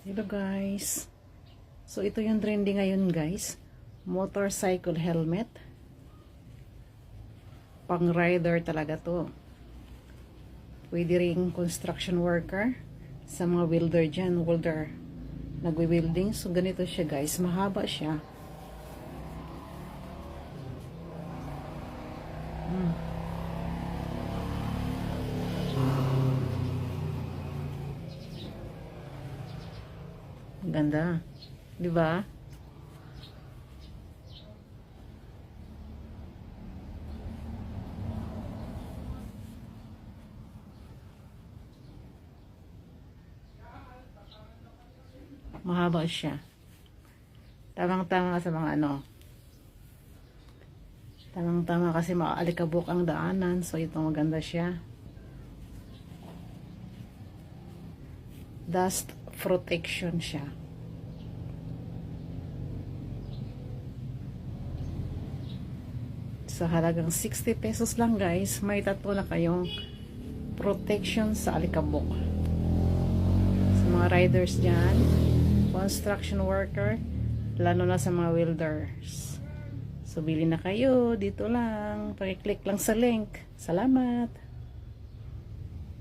Hello guys. So ito yung trending ngayon guys. Motorcycle helmet. Pang rider talaga to. Pwede ring construction worker. Sa mga welder dyan. Welder. Nagwi-welding. So ganito siya guys. Mahaba siya. Ganda. 'Di ba? Mahaba siya. Tamang-tama sa mga ano. Tamang-tama kasi maalikabok ang daanan. So ito maganda siya. Dust protection siya. Sa halagang 60 pesos lang guys, may tatlo na kayong protection sa alikabok. Sa mga riders dyan, construction worker, lalo na sa mga welders. So bili na kayo, dito lang, pakiclick lang sa link. Salamat!